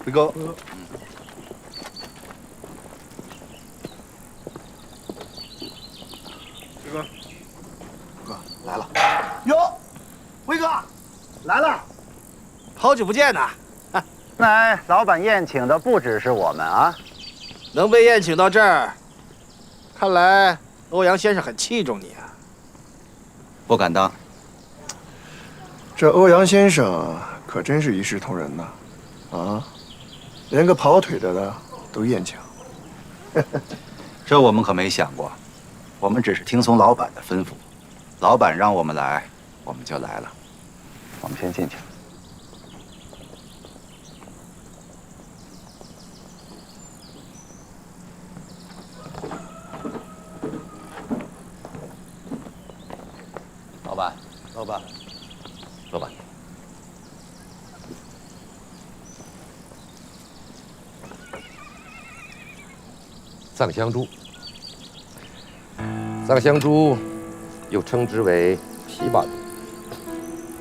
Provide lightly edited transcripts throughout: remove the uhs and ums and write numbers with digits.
辉哥，辉哥，哥来了。哟，辉哥来了，好久不见呐！看来老板宴请的不只是我们啊。能被宴请到这儿，看来欧阳先生很器重你啊。不敢当。这欧阳先生可真是一视同仁呐！啊，连个跑腿的都宴请。这我们可没想过，我们只是听从老板的吩咐，老板让我们来，我们就来了。我们先进去。老板，老板，老板，藏香珠，藏香珠又称之为枇杷珠，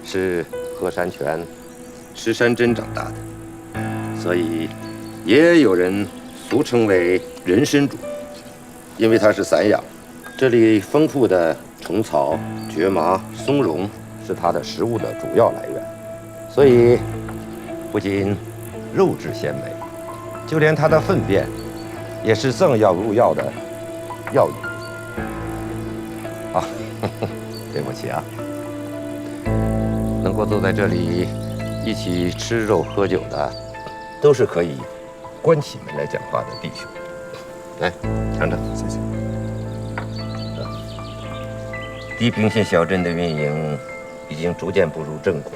是鹤山泉吃山珍长大的，所以也有人俗称为人参珠，因为它是散养。这里丰富的虫草、蕨麻、松茸是它的食物的主要来源，所以不仅肉质鲜美，就连它的粪便也是赠药入药的药引。啊，对不起啊，能够坐在这里一起吃肉喝酒的，都是可以关起门来讲话的弟兄。来，尝尝，谢谢。地平线小镇的运营已经逐渐步入正轨，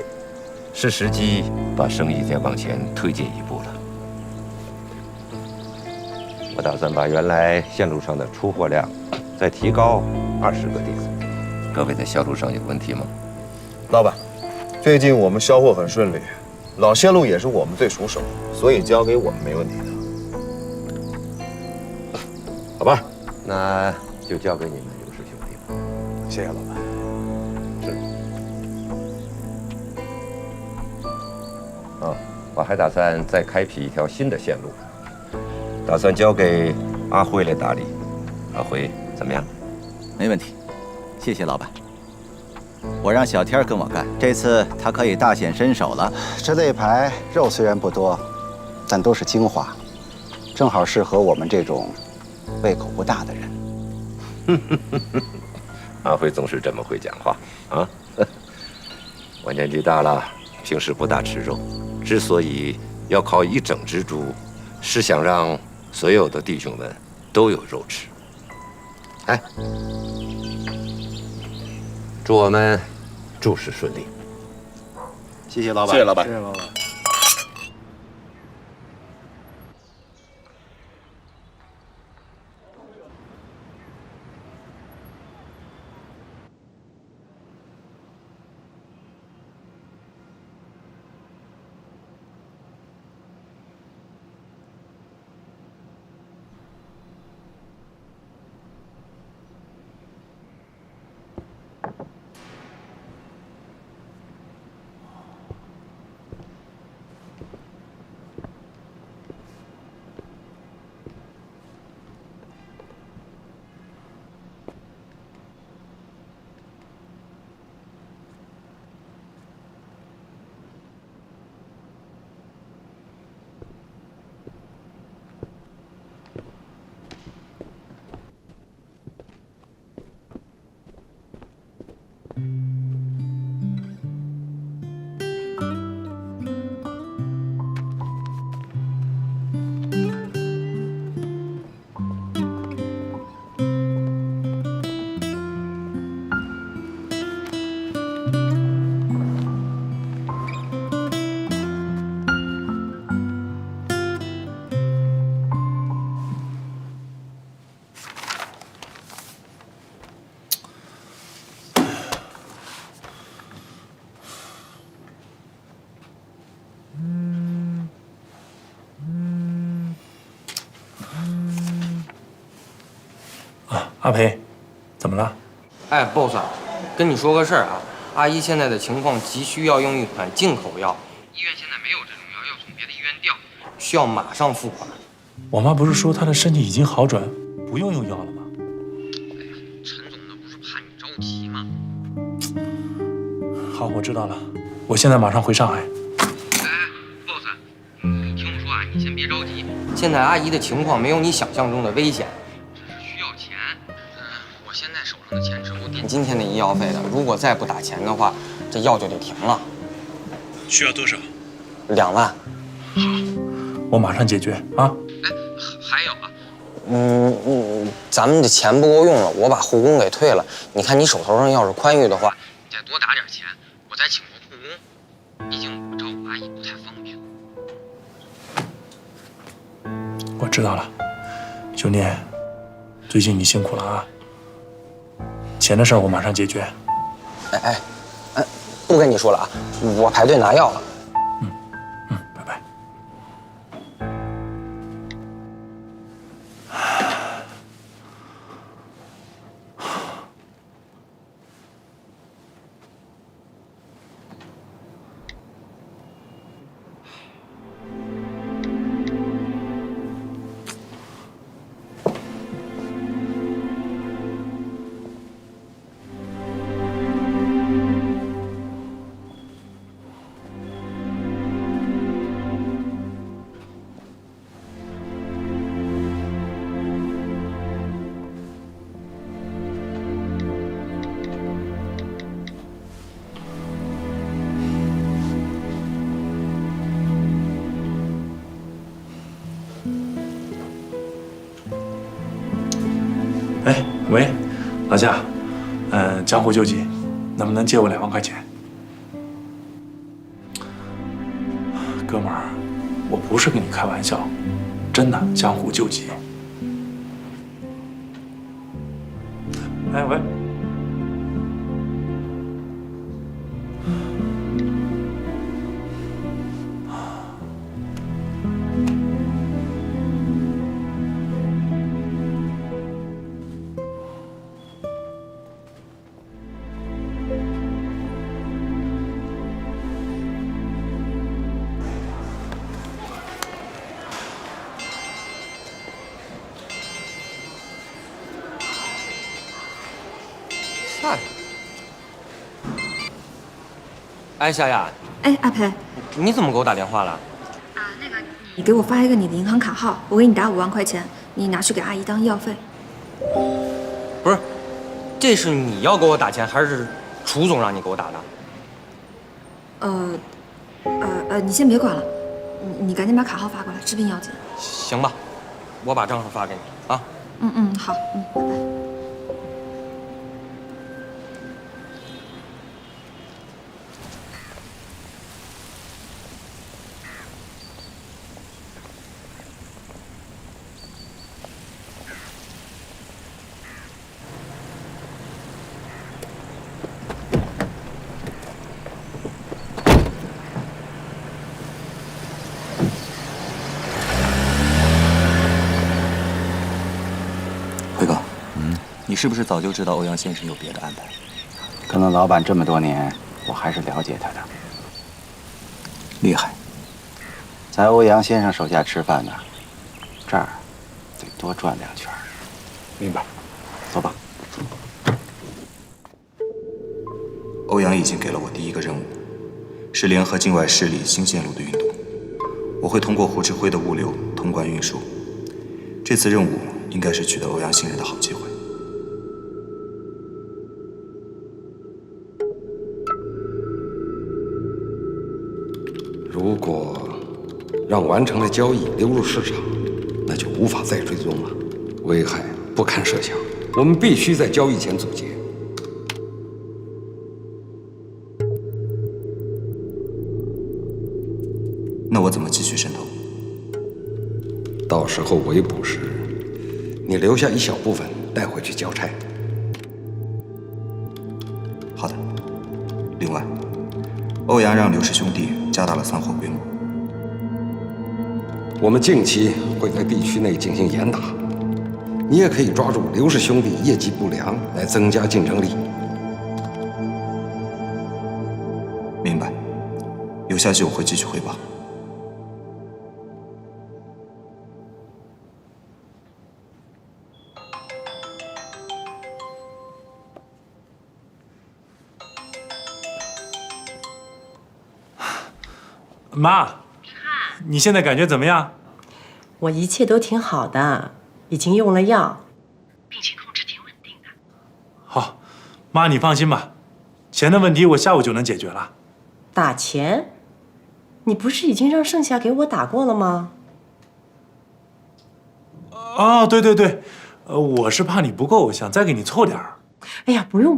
是时机把生意再往前推进一步了。我打算把原来线路上的出货量再提高20个点。各位在销路上有问题吗？老板，最近我们销货很顺利，老线路也是我们最熟手，所以交给我们没问题的。好吧，那就交给你们刘氏兄弟了。谢谢老板。是。我还打算再开辟一条新的线路，打算交给阿辉来打理。阿辉怎么样？没问题，谢谢老板。我让小天跟我干，这次他可以大显身手了。这肋排肉虽然不多，但都是精华，正好适合我们这种胃口不大的人。阿辉总是这么会讲话啊！我年纪大了，平时不大吃肉，之所以要烤一整只猪，是想让所有的弟兄们都有肉吃。哎，祝我们诸事顺利。谢谢老板，谢谢老板。谢谢老板。阿培，怎么了？哎，boss，跟你说个事儿啊，阿姨现在的情况急需要用一款进口药，医院现在没有这种药，要从别的医院调，需要马上付款。我妈不是说她的身体已经好转，不用药了吗？陈总那不是怕你着急吗？好，我知道了，我现在马上回上海。boss， 听我说啊，你先别着急。现在阿姨的情况没有你想象中的危险，只是需要钱。我现在手上的钱只够垫今天的医药费的，如果再不打钱的话，这药就得停了。需要多少？2万。好，我马上解决啊。还有啊，咱们的钱不够用了，我把护工给退了。你看你手头上要是宽裕的话，你再多打点钱，我再请个护工。毕竟我照顾阿姨不太方便。我知道了，兄弟，最近你辛苦了啊。钱的事儿我马上解决。不跟你说了啊，我排队拿药了。拜拜。哎，喂，老夏，江湖救急，能不能借我2万块钱？哥们儿，我不是跟你开玩笑，真的，江湖救急。哎，喂。哎，小雅，哎，阿培，你怎么给我打电话了？啊，那个，你给我发一个你的银行卡号，我给你打5万块钱，你拿去给阿姨当医药费。不是，这是你要给我打钱，还是楚总让你给我打的？你先别管了，你赶紧把卡号发过来，治病要紧。行吧，我把账号发给你啊。好，拜拜。你是不是早就知道欧阳先生有别的安排？跟了老板这么多年，我还是了解他的。厉害，在欧阳先生手下吃饭呢，这儿得多转2圈。明白。走吧。欧阳已经给了我第1个任务，是联合境外势力新线路的运动。我会通过胡志辉的物流通关运输。这次任务应该是取得欧阳信任的好机会。如果让完成的交易流入市场，那就无法再追踪了，危害不堪设想。我们必须在交易前阻截。那我怎么继续渗透？到时候围捕时，你留下一小部分带回去交差。好的。另外，欧阳让刘氏兄弟加大了散伙规模。我们近期会在地区内进行严打，你也可以抓住刘氏兄弟业绩不良来增加竞争力。明白。有消息我会继续汇报。妈，你现在感觉怎么样？我一切都挺好的，已经用了药，病情控制挺稳定的。好，妈你放心吧，钱的问题我下午就能解决了。打钱？你不是已经让盛夏给我打过了吗？哦，对，我是怕你不够，想再给你凑点儿。哎呀，不用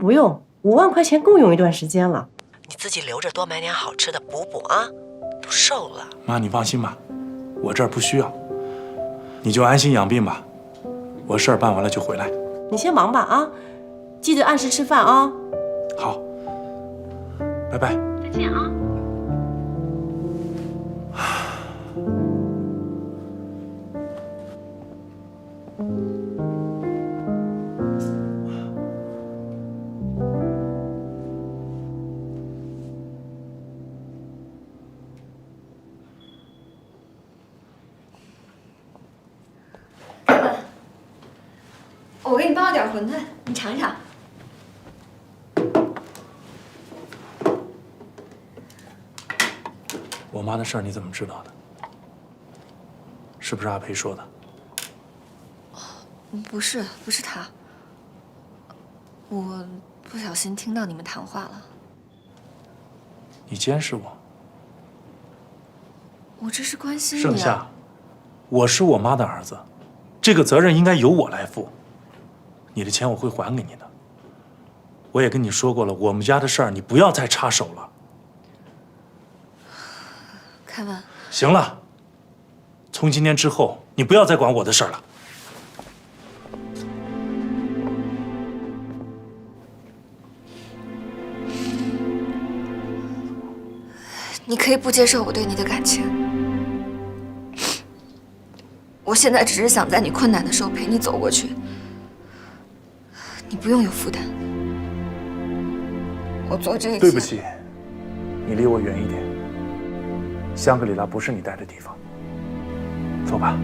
，5万块钱够用一段时间了，你自己留着，多买点好吃的补补啊，都瘦了。妈你放心吧，我这儿不需要，你就安心养病吧，我事儿办完了就回来。你先忙吧啊，记得按时吃饭啊。好，拜拜。再见啊。我给你包了点馄饨，你尝尝。我妈的事儿你怎么知道的？是不是阿培说的？不是他，我不小心听到你们谈话了。你监视我？我这是关心你啊。盛夏，我是我妈的儿子，这个责任应该由我来负。你的钱我会还给你的。我也跟你说过了，我们家的事儿你不要再插手了。凯文，行了，从今天之后你不要再管我的事儿了。你可以不接受我对你的感情，我现在只是想在你困难的时候陪你走过去，你不用有负担。我做这一切，对不起，你离我远一点。香格里拉不是你待的地方。走吧。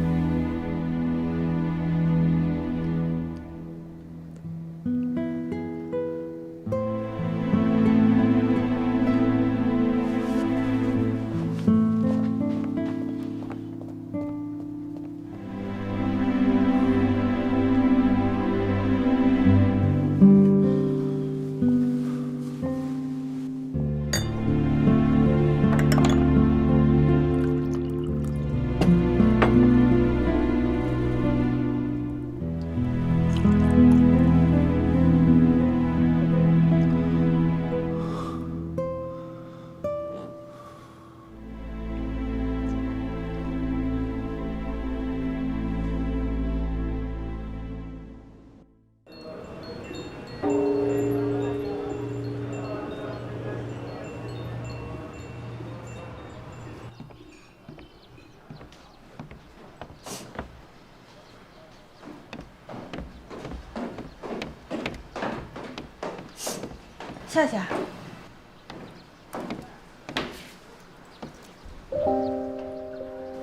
夏夏，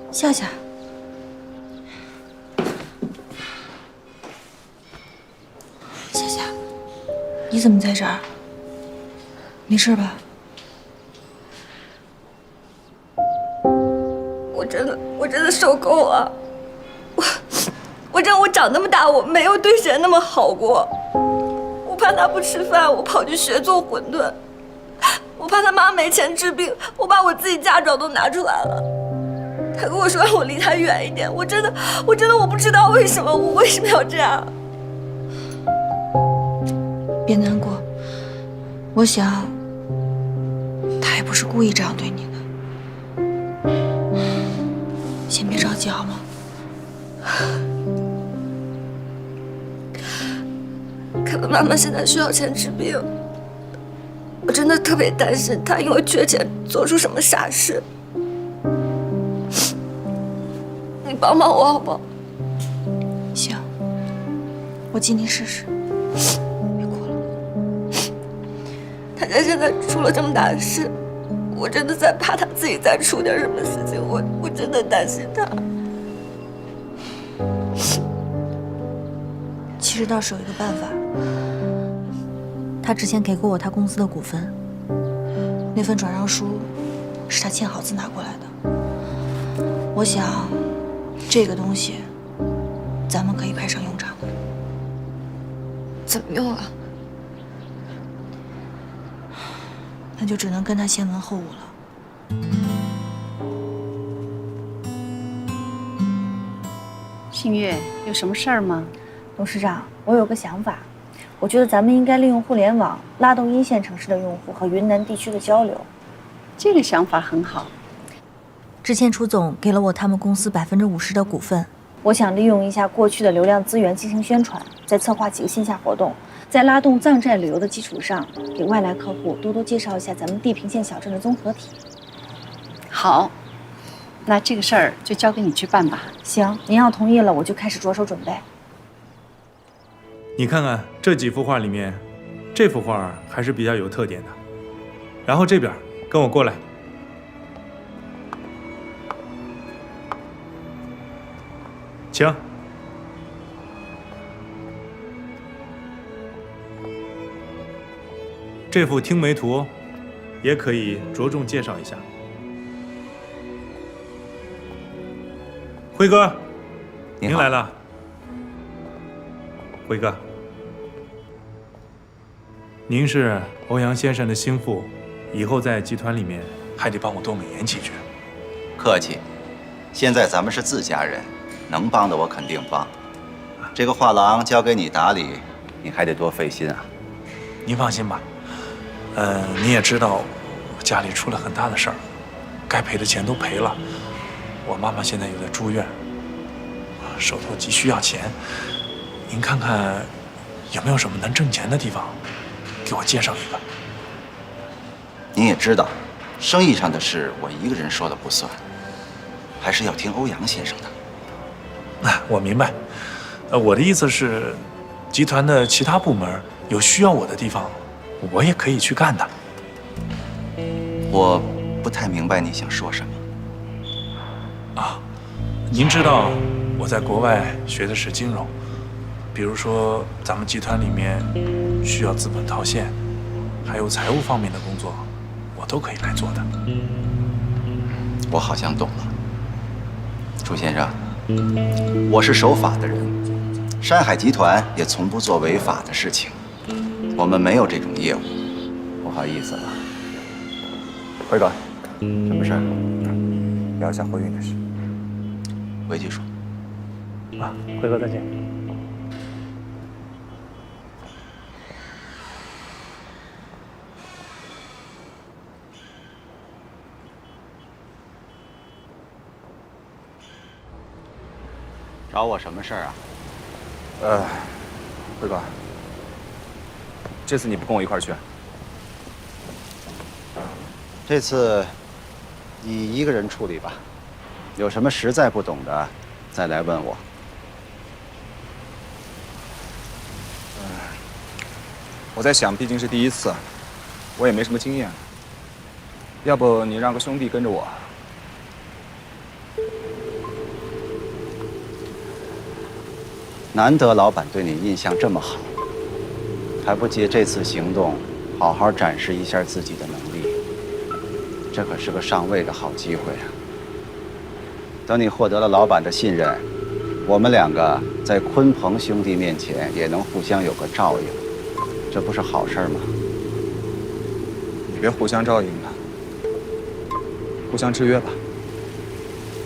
夏夏，夏夏，你怎么在这儿？没事吧？我真的受够了。我长那么大，我没有对谁那么好过。我怕他不吃饭，我跑去学做馄饨；我怕他妈没钱治病，我把我自己嫁妆都拿出来了。他跟我说让我离他远一点，我真的我不知道为什么，我为什么要这样？别难过，我想他也不是故意这样对你的。先别着急好吗？凯文妈妈现在需要钱治病，我真的特别担心她因为缺钱做出什么傻事。你帮帮我好不好？行，我尽力试试。别哭了。他家现在出了这么大的事，我真的在怕他自己再出点什么事情，我真的担心他。其实倒是有一个办法，他之前给过我他公司的股份，那份转让书是他签好字拿过来的。我想，这个东西，咱们可以派上用场。怎么用啊？那就只能跟他先文后武了。信月，有什么事儿吗？董事长，我有个想法，我觉得咱们应该利用互联网拉动一线城市的用户和云南地区的交流。这个想法很好。之前楚总给了我他们公司50%的股份，我想利用一下过去的流量资源进行宣传，再策划几个线下活动，在拉动藏寨旅游的基础上，给外来客户多多介绍一下咱们地平线小镇的综合体。好，那这个事儿就交给你去办吧。行，您要同意了，我就开始着手准备。你看看这几幅画里面，这幅画还是比较有特点的。然后这边跟我过来。请。这幅听梅图也可以着重介绍一下。辉哥，您来了。辉哥，您是欧阳先生的心腹，以后在集团里面还得帮我多美言几句。客气，现在咱们是自家人，能帮的我肯定帮。这个画廊交给你打理，你还得多费心啊。您放心吧，您也知道，家里出了很大的事儿，该赔的钱都赔了。我妈妈现在又在住院，手头急需要钱。您看看有没有什么能挣钱的地方，给我介绍一个。您也知道，生意上的事我一个人说了不算，还是要听欧阳先生的。我明白，我的意思是，集团的其他部门有需要我的地方，我也可以去干的。我不太明白你想说什么。啊，您知道我在国外学的是金融。比如说，咱们集团里面需要资本套现，还有财务方面的工作，我都可以来做的。我好像懂了，楚先生，我是守法的人，山海集团也从不做违法的事情，我们没有这种业务，不好意思了。辉哥，什么事儿？聊一下怀孕的事。回去说。啊，辉哥再见。找我什么事儿啊？辉哥，这次你不跟我一块儿去？这次你一个人处理吧，有什么实在不懂的，再来问我。我在想，毕竟是第一次，我也没什么经验，要不你让个兄弟跟着我？难得老板对你印象这么好，还不借这次行动好好展示一下自己的能力，这可是个上位的好机会啊！等你获得了老板的信任，我们两个在鲲鹏兄弟面前也能互相有个照应，这不是好事吗？你别互相照应了，互相制约吧。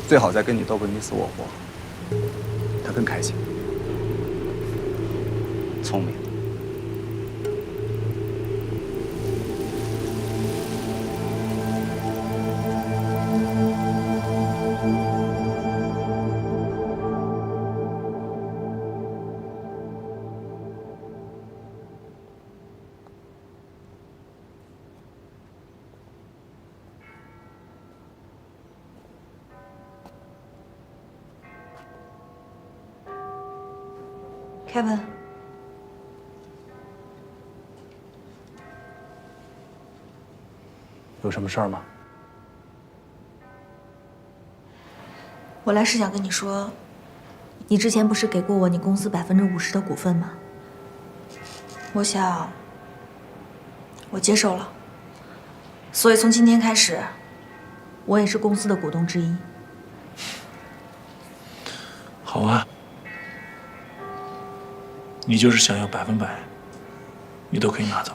最好再跟你斗个你死我活，他更开心。聪明。Kevin，有什么事儿吗？我来是想跟你说，你之前不是给过我你公司50%的股份吗？我想，我接受了。所以从今天开始，我也是公司的股东之一。好啊，你就是想要100%，你都可以拿走。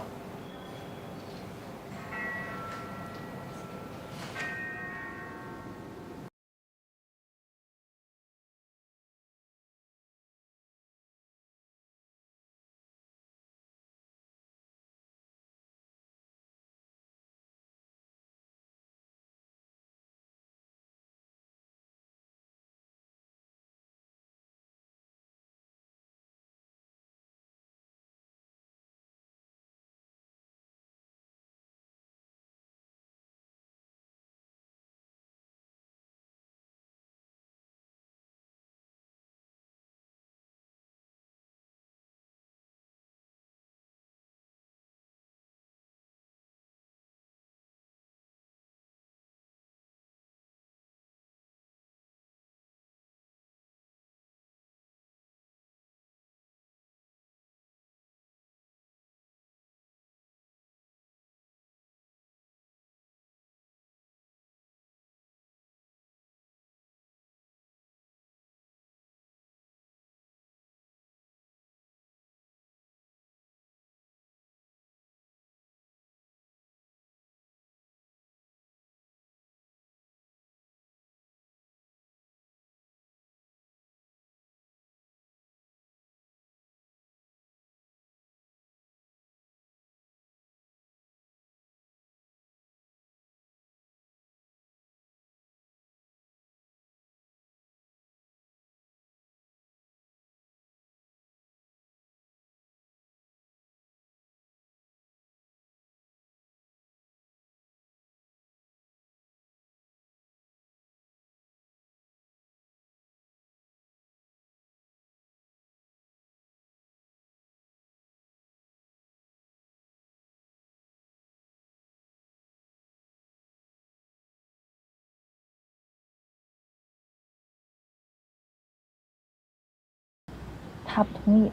他不同意，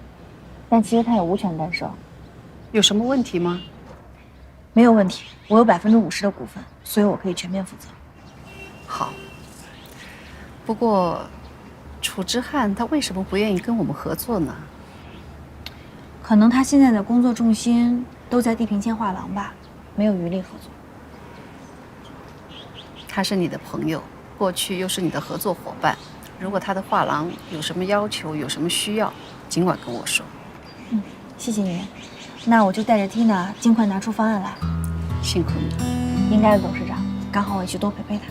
但其实他有无权干涉。有什么问题吗？没有问题，我有50%的股份，所以我可以全面负责。好。不过，楚之汉他为什么不愿意跟我们合作呢？可能他现在的工作重心都在地平线画廊吧，没有余力合作。他是你的朋友，过去又是你的合作伙伴。如果他的画廊有什么要求，有什么需要，尽管跟我说。谢谢你。那我就带着 Tina 尽快拿出方案来。辛苦你。应该的，董事长。刚好我也去多陪陪他。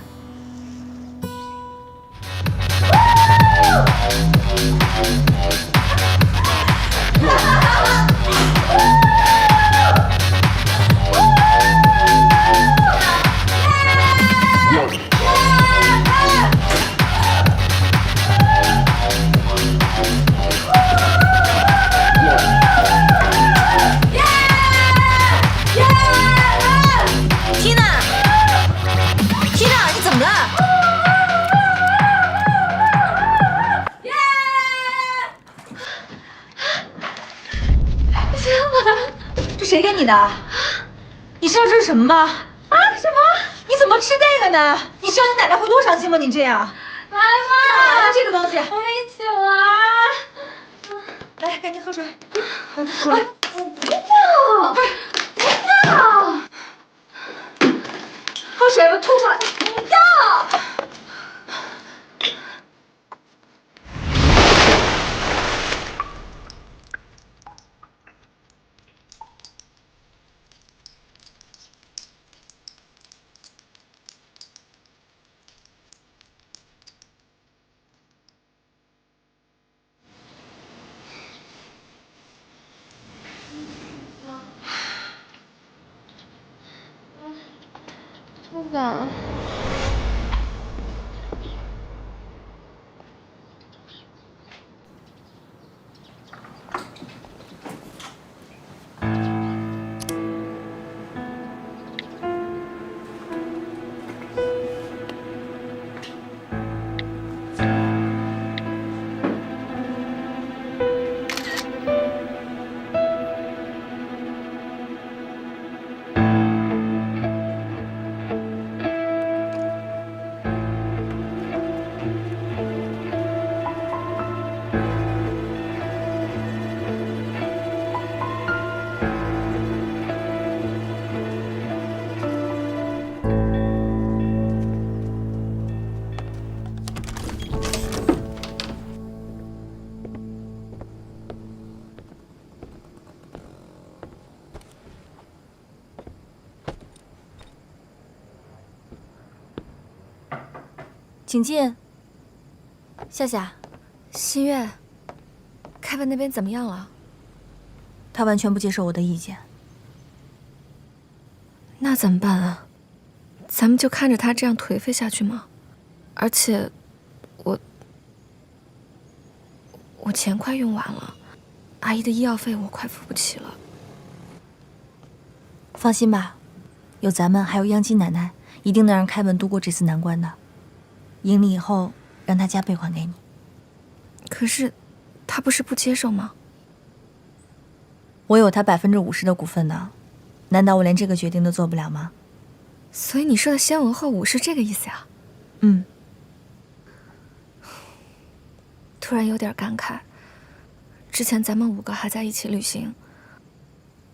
谁给你的？你知道这是什么吗？啊？什么？你怎么吃这个呢？你知道你奶奶会多伤心吗？你这样，妈妈，这个东西，我没酒啊！来，赶紧喝水。出来。不要！不是，不要！喝水，我吐出来。不要！不敢。请进。夏夏，新月，凯文那边怎么样了？他完全不接受我的意见。那怎么办啊？咱们就看着他这样颓废下去吗？而且，我钱快用完了，阿姨的医药费我快付不起了。放心吧，有咱们还有央金奶奶，一定能让凯文度过这次难关的。赢了以后，让他加倍还给你。可是，他不是不接受吗？我有他50%的股份呢，难道我连这个决定都做不了吗？所以你说的先文后武是这个意思呀？嗯。突然有点感慨，之前咱们5个还在一起旅行，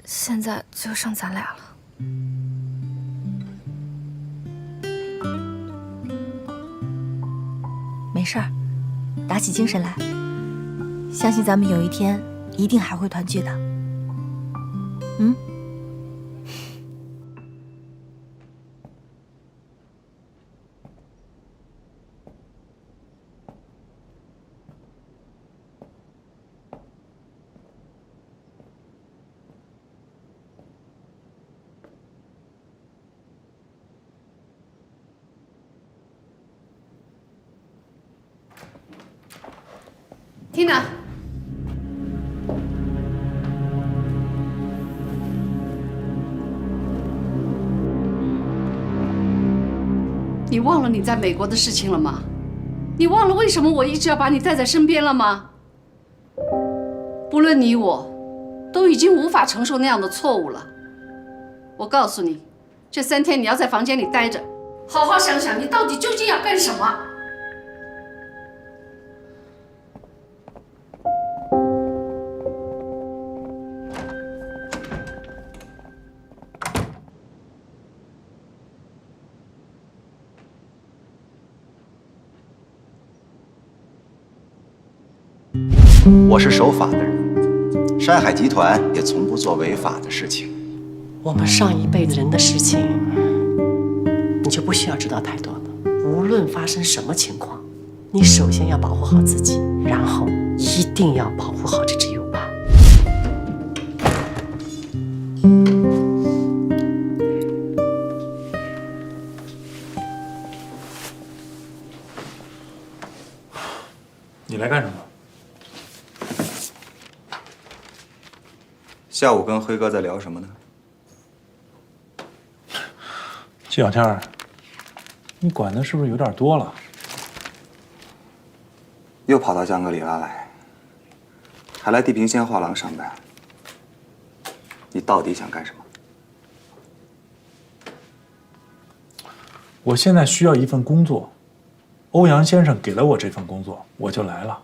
现在就剩咱俩了。没事儿，打起精神来，相信咱们有一天一定还会团聚的。嗯。Tina， 你忘了你在美国的事情了吗？你忘了为什么我一直要把你带在身边了吗？不论你我，都已经无法承受那样的错误了。我告诉你，这3天你要在房间里待着，好好想想你到底究竟要干什么。我是守法的人，山海集团也从不做违法的事情。我们上一辈的人的事情，你就不需要知道太多了。无论发生什么情况，你首先要保护好自己，然后一定要保护好这只 U8。你来干什么？下午跟辉哥在聊什么呢？季小天，你管的是不是有点多了？又跑到香格里拉来，还来地平线画廊上班，你到底想干什么？我现在需要一份工作，欧阳先生给了我这份工作，我就来了。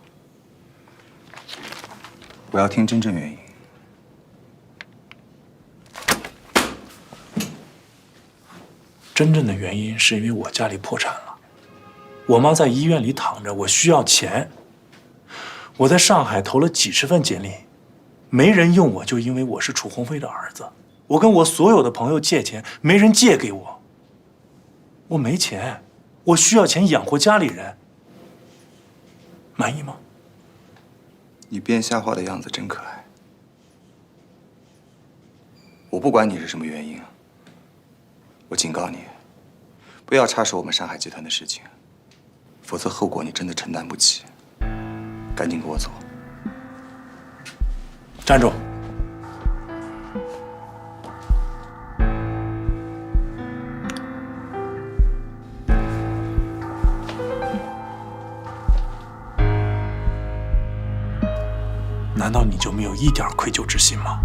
我要听真正原因。真正的原因是因为我家里破产了，我妈在医院里躺着，我需要钱。我在上海投了几十份简历，没人用我，就因为我是楚鸿飞的儿子。我跟我所有的朋友借钱，没人借给我。我没钱，我需要钱养活家里人。满意吗？你编瞎话的样子真可爱。我不管你是什么原因，我警告你，不要插手我们上海集团的事情，否则后果你真的承担不起。赶紧给我走！站住！难道你就没有一点愧疚之心吗？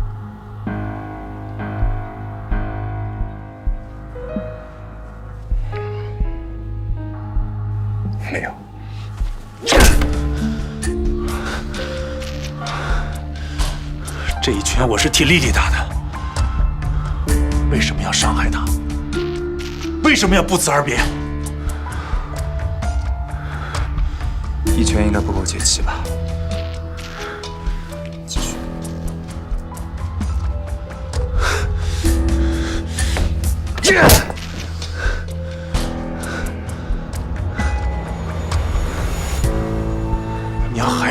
没有。这一拳我是替丽丽打的，为什么要伤害她？为什么要不辞而别？一拳应该不够解气吧？继续。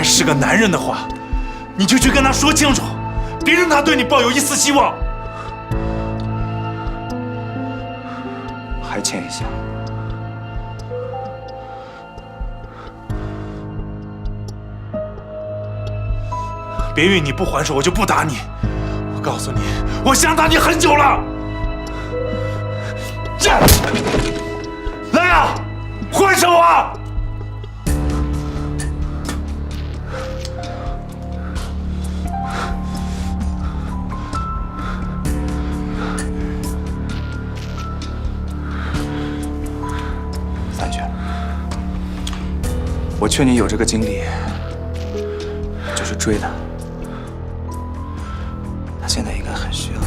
还是个男人的话，你就去跟他说清楚，别让他对你抱有一丝希望。还欠一下。别允你不还手，我就不打你。我告诉你，我想打你很久了。来啊，还手啊！三全，我劝你有这个精力，就去追他。他现在应该很需要你。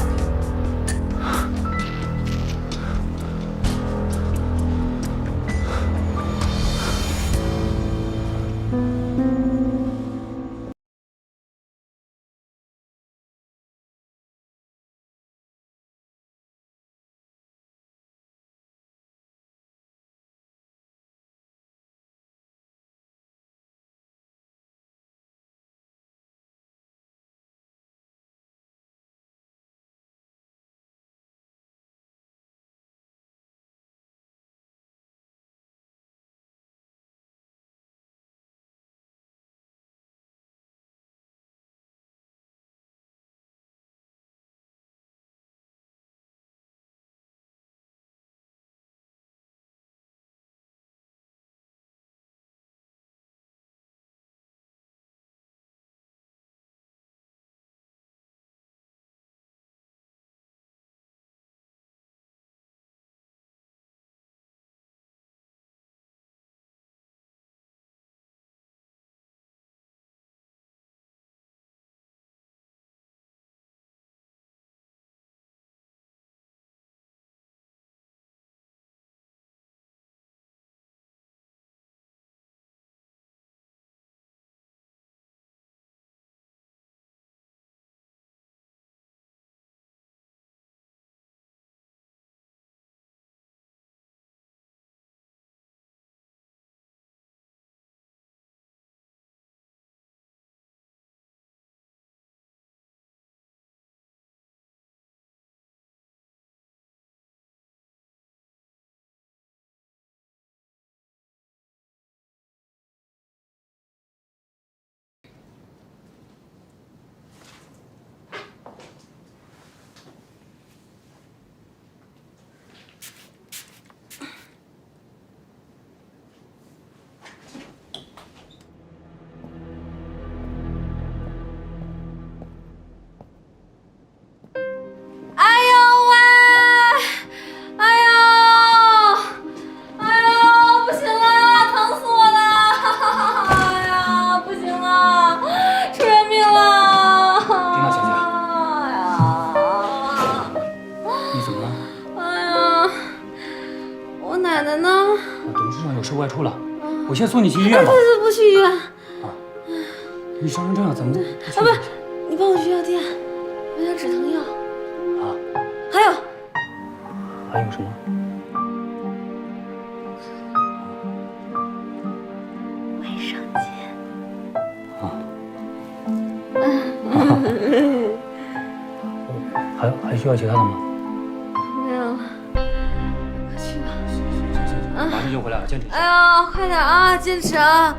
外出了，我先送你去医院吧。不去医院。啊，你伤成这样怎么不去？啊不，你帮我去药店买点止疼药。啊，还有什么？卫生间。还需要其他的吗？没有了，快去吧。马上就回来了，坚持。哎呀，快点啊，坚持啊！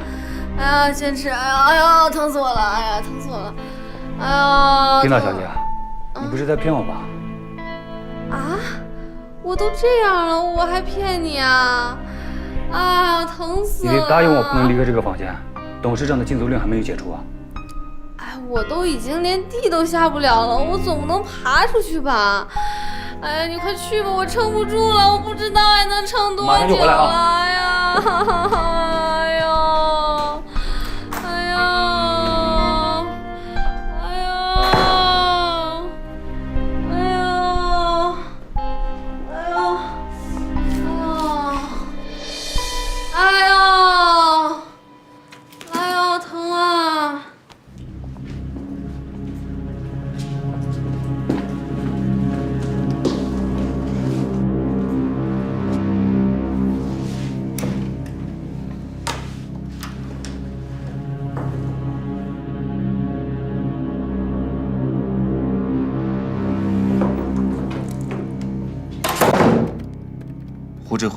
哎呀，坚持！哎呀，疼死我了！哎呀，疼死我了！哎呀，丁娜小姐，你不是在骗我吧？啊！我都这样了，我还骗你啊！哎呀，疼死了！你得答应我，不能离开这个房间。董事长的禁足令还没有解除啊。哎，我都已经连地都下不了了，我总不能爬出去吧？哎呀，你快去吧，我撑不住了，我不知道还能撑多久了。马上就回来啊！哎呀，哎呀，哎呀，哎呀，哎呀，哎呀，哎呀，哎呀，疼啊！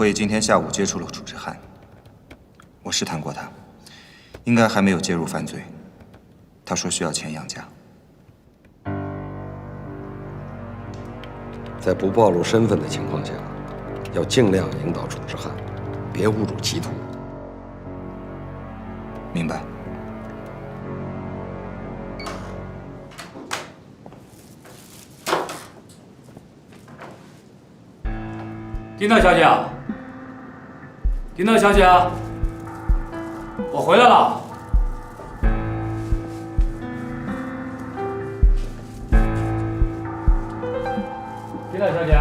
辉今天下午接触了楚志汉，我试探过他，应该还没有介入犯罪。他说需要钱养家。在不暴露身份的情况下，要尽量引导楚志汉，别误入歧途。明白。丁娜小姐，丁娜小姐，我回来了。丁娜小姐。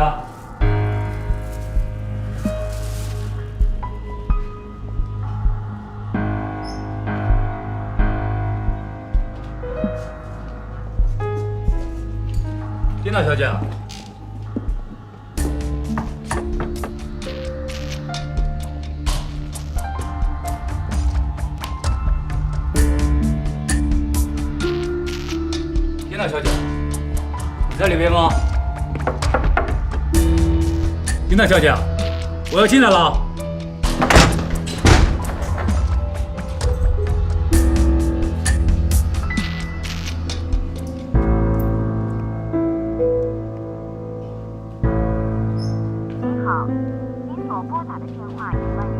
丁娜小姐。丁娜小姐，你在里边吗？丁娜小姐，我要进来了。您好，您所拨打的电话有问题。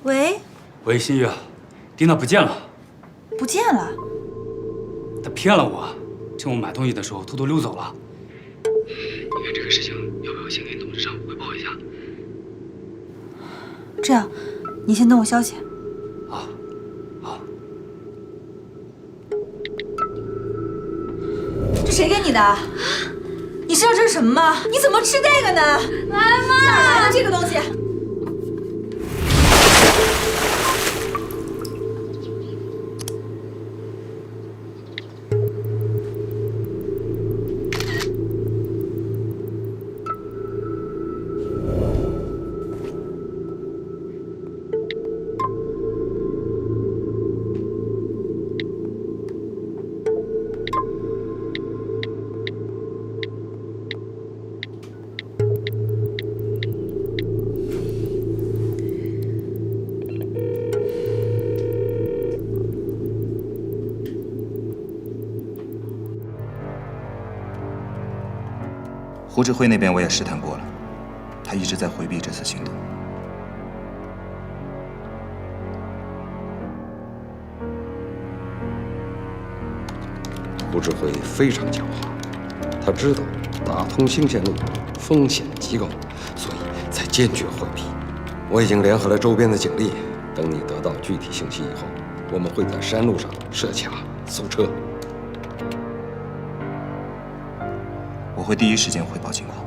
喂，喂，新月，丁娜不见了，不见了。她骗了我，趁我买东西的时候偷偷溜走了。因为这个事情，要不要先给董事长汇报一下？这样，你先等我消息。好。这谁给你的？你知道这是什么吗？你怎么吃这个呢？妈妈，哪来的这个东西？胡志辉那边我也试探过了，他一直在回避这次行动。胡志辉非常狡猾，他知道打通新线路风险极高，所以才坚决回避。我已经联合了周边的警力，等你得到具体信息以后，我们会在山路上设卡搜车。我会第一时间汇报情况。